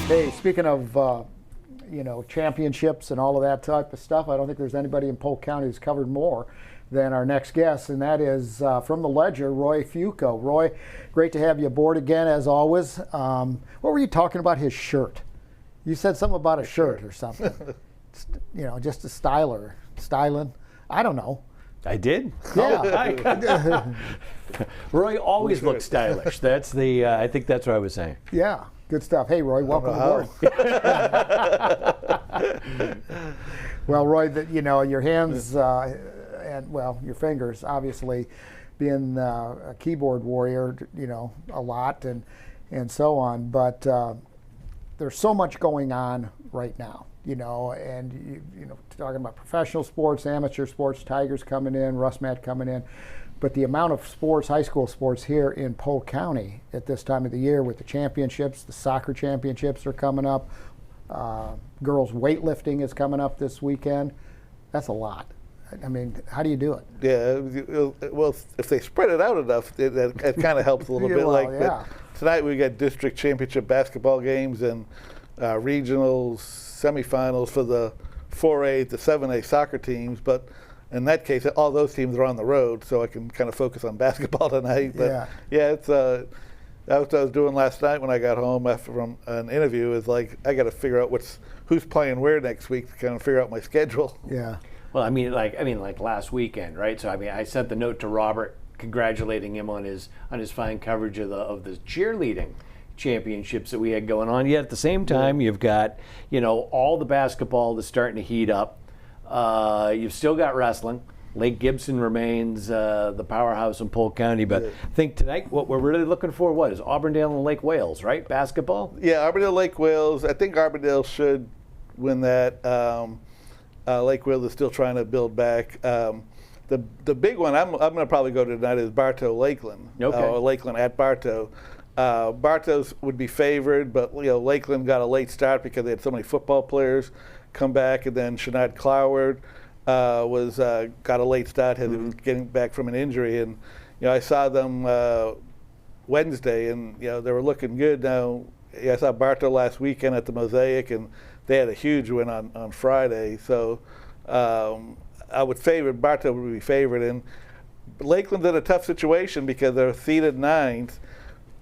Hey, speaking of championships and all of that type of stuff, I don't think there's anybody in Polk County who's covered more than our next guest, and that is from the Ledger, Roy Fuoco. Roy, great to have you aboard again, as always. What were you talking about his shirt? You said something about a shirt or something. Just a styling. I don't know. I did. Yeah. Roy always looks stylish. That's the. I think that's what I was saying. Yeah. Good stuff. Hey, Roy, welcome aboard. Well, Roy, your hands and your fingers, obviously, being a keyboard warrior, a lot and so on. But there's so much going on right now, and talking about professional sports, amateur sports, Tigers coming in, Russ Matt coming in. But the amount of sports, high school sports here in Polk County at this time of the year with the championships, the soccer championships are coming up, girls weightlifting is coming up this weekend. That's a lot. I mean, how do you do it? Yeah, well, if they spread it out enough, it kind of helps a little bit. Tonight we got district championship basketball games and regionals, semifinals for the 4A to 7A soccer teams, but in that case, all those teams are on the road, so I can kind of focus on basketball tonight. But it's that's what I was doing last night when I got home after from an interview. Is like I got to figure out who's playing where next week to kind of figure out my schedule. Yeah. Well, I mean, like last weekend, right? So I sent the note to Robert congratulating him on his fine coverage of the cheerleading championships that we had going on. Yet at the same time, you've got all the basketball that's starting to heat up. You've still got wrestling. Lake Gibson remains the powerhouse in Polk County, but I think tonight what we're really looking for is Auburndale and Lake Wales, right? Basketball? Yeah, Auburndale, Lake Wales. I think Auburndale should win that. Lake Wales is still trying to build back. The big one I'm going to probably go to tonight is Bartow Lakeland. Okay. Or Lakeland at Bartow. Bartow's would be favored, but Lakeland got a late start because they had so many football players come back, and then Shanad Cloward got a late start, getting back from an injury, and I saw them Wednesday, and they were looking good. Now I saw Bartow last weekend at the Mosaic, and they had a huge win on Friday. So I would favor Bartow would be favored, and Lakeland's in a tough situation because they're seeded ninth.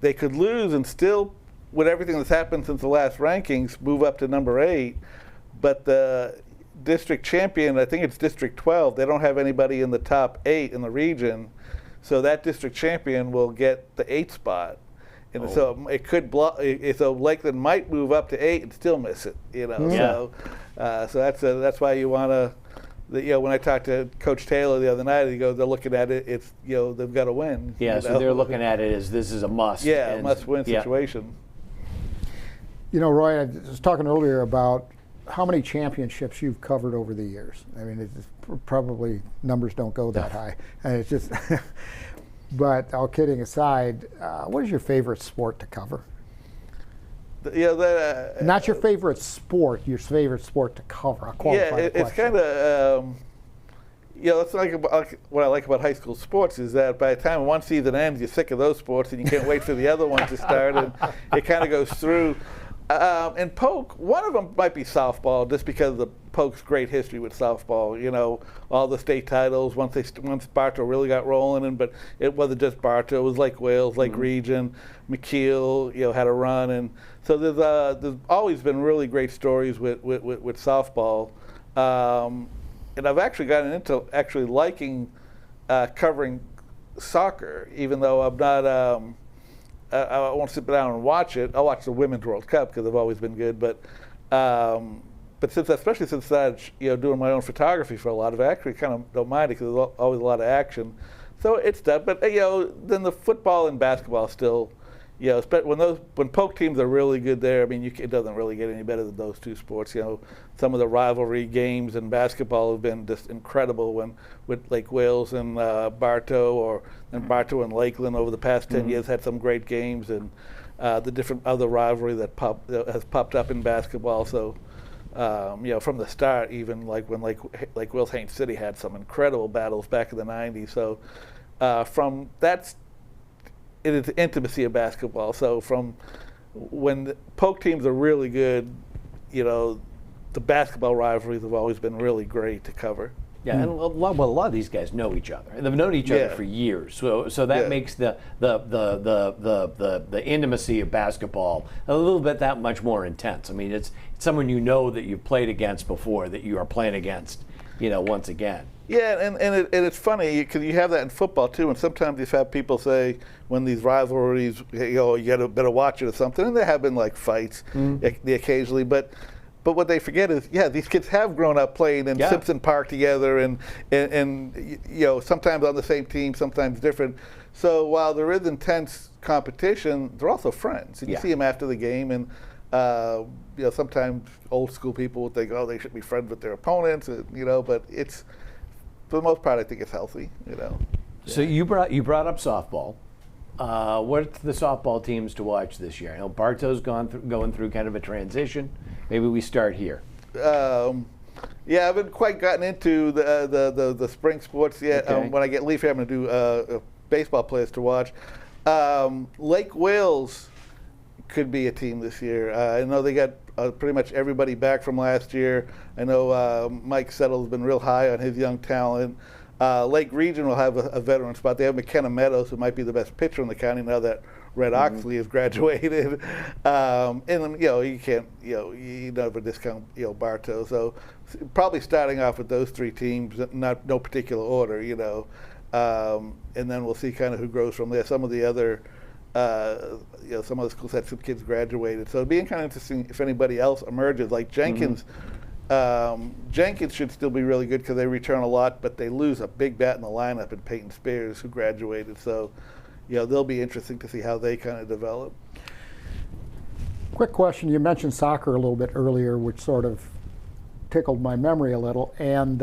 They could lose and still, with everything that's happened since the last rankings, move up to number 8. But the district champion, I think it's District 12, they don't have anybody in the top 8 in the region. So that district champion will get the 8th spot. And so it could block, so Lakeland might move up to 8 and still miss it, So that's why you want to, when I talked to Coach Taylor the other night, he goes, they're looking at it, it's, they've got to win. Yeah, so they're looking at it as this is a must. Yeah, a must-win situation. Roy, I was talking earlier about how many championships you've covered over the years. I mean, it's probably numbers don't go that high. And it's just, but all kidding aside, what is your favorite sport to cover? Not your favorite sport, your favorite sport to cover. I'll qualify the question. It's kind of, it's like what I like about high school sports is that by the time one season ends, you're sick of those sports and you can't wait for the other one to start, and it kind of goes through. In Polk, one of them might be softball, just because of the Polk's great history with softball. All the state titles once Bartow really got rolling, but it wasn't just Bartow; it was Lake Wales, Lake Region, McKeel, had a run, and so there's always been really great stories with softball, and I've actually gotten into liking covering soccer, even though I'm not. I won't sit down and watch it. I'll watch the Women's World Cup because they've always been good. But especially since I started, doing my own photography for a lot of it, I actually kind of don't mind it because there's always a lot of action. So it's that. But then the football and basketball still, when Polk teams are really good there, I mean, it doesn't really get any better than those two sports. Some of the rivalry games in basketball have been just incredible with Lake Wales and Bartow, and Bartow and Lakeland over the past 10 years had some great games, and the different other rivalry that has popped up in basketball. So, from the start, even like when Lake Wales Haines City had some incredible battles back in the 90s. So from that's it is the intimacy of basketball. So from when the Polk teams are really good, the basketball rivalries have always been really great to cover. Yeah, and a lot of these guys know each other. They've known each other for years, so that makes the intimacy of basketball a little bit that much more intense. I mean, it's someone that you've played against before that you are playing against, once again. Yeah, and it's funny because you have that in football too, and sometimes you've had people say when these rivalries, you better watch it or something, and there have been like fights occasionally, but what they forget is, these kids have grown up playing in Simpson Park together, and sometimes on the same team, sometimes different. So while there is intense competition, they're also friends, and you see them after the game, and sometimes old school people would think, they should be friends with their opponents, but it's, for the most part, I think it's healthy, So you brought up softball. What are the softball teams to watch this year? I know Bartow's going through kind of a transition. Maybe we start here. I haven't quite gotten into the spring sports yet. Okay. When I get leave here, I'm going to do baseball players to watch. Lake Wales could be a team this year. I know they got pretty much everybody back from last year. I know Mike Settle's been real high on his young talent. Lake Region will have a veteran spot. They have McKenna Meadows, who might be the best pitcher in the county now that Red Oxley has graduated. And you can't, you never discount, Bartow. So probably starting off with those three teams, no particular order, and then we'll see kind of who grows from there. Some of the other, some other schools had some kids graduated. So it'd be kind of interesting if anybody else emerges, like Jenkins. Jenkins should still be really good because they return a lot, but they lose a big bat in the lineup in Peyton Spears, who graduated. So, they'll be interesting to see how they kind of develop. Quick question. You mentioned soccer a little bit earlier, which sort of tickled my memory a little. And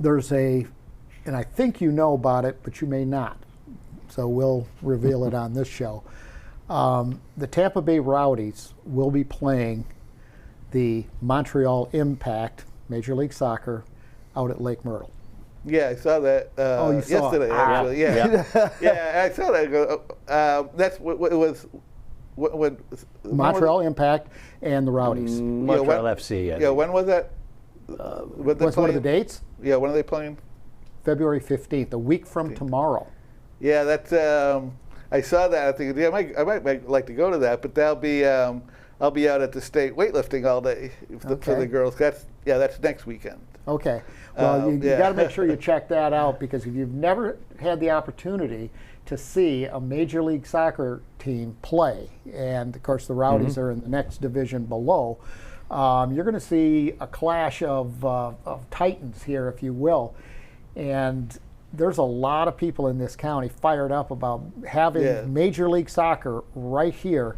there's and I think you know about it, but you may not. So we'll reveal it on this show. The Tampa Bay Rowdies will be playing the Montreal Impact, Major League Soccer, out at Lake Myrtle. Yeah, I saw that you saw yesterday, actually. Yeah, I saw that. That's what it was. What Montreal Impact and the Rowdies. Montreal FC. When was that? What's one of the dates? Yeah, when are they playing? February 15th, a week from tomorrow. Yeah, that's. I saw that. I think I might like to go to that, but that'll be. I'll be out at the state weightlifting all day for the girls. That's next weekend. Okay. Well, you got to make sure you check that out, because if you've never had the opportunity to see a Major League Soccer team play, and of course the Rowdies are in the next division below, you're going to see a clash of titans here, if you will. And there's a lot of people in this county fired up about having Major League Soccer right here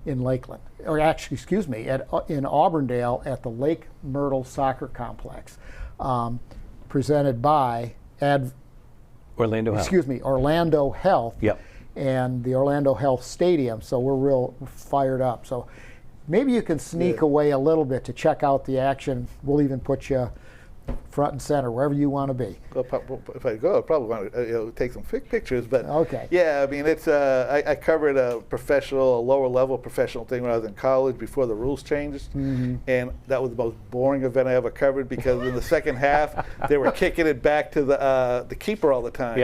in Lakeland, or actually, excuse me, in Auburndale at the Lake Myrtle Soccer Complex, presented by Orlando Health. Yep. And the Orlando Health Stadium. So we're real fired up. So maybe you can sneak away a little bit to check out the action. We'll even put you front and center, wherever you want to be. Well, if I go, I probably want to take some pictures. But yeah, I mean, it's I covered a lower level professional thing when I was in college before the rules changed, and that was the most boring event I ever covered, because in the second half they were kicking it back to the keeper all the time.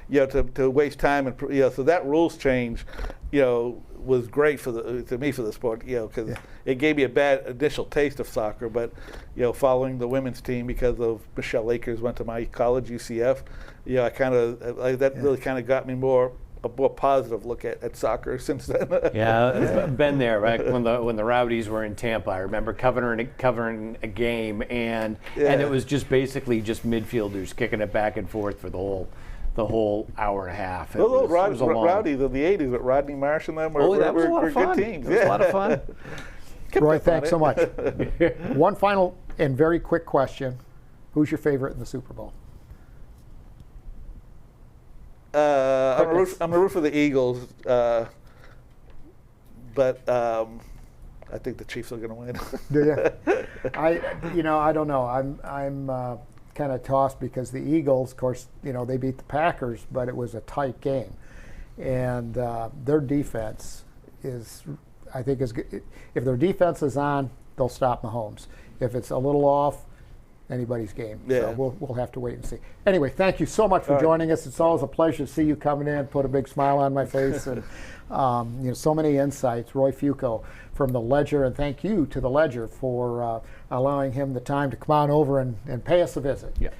Yeah, to waste time, and so that rules change, was great for the sport, because it gave me a bad initial taste of soccer. But following the women's team because of Michelle Akers went to my college, UCF, I kind of really kind of got me a more positive look at soccer since then. I've been there back when the Rowdies were in Tampa. I remember covering a game, and it was just basically just midfielders kicking it back and forth for the whole hour and a half. Rowdies of the 80s with Rodney Marsh and them were a lot of fun. Good teams. It was a lot of fun. Roy, thanks so much. One final and very quick question. Who's your favorite in the Super Bowl? I'm a root for the Eagles, but I think the Chiefs are going to win. Do you? I don't know. I'm kind of tossed, because the Eagles, of course, they beat the Packers, but it was a tight game, and their defense I think is good. If their defense is on, they'll stop Mahomes. If it's a little off, anybody's game. Yeah. So we'll have to wait and see. Anyway, thank you so much for joining us. It's always a pleasure to see you coming in, put a big smile on my face, and so many insights. Roy Fuoco from the Ledger, and thank you to the Ledger for allowing him the time to come on over and pay us a visit. Yeah.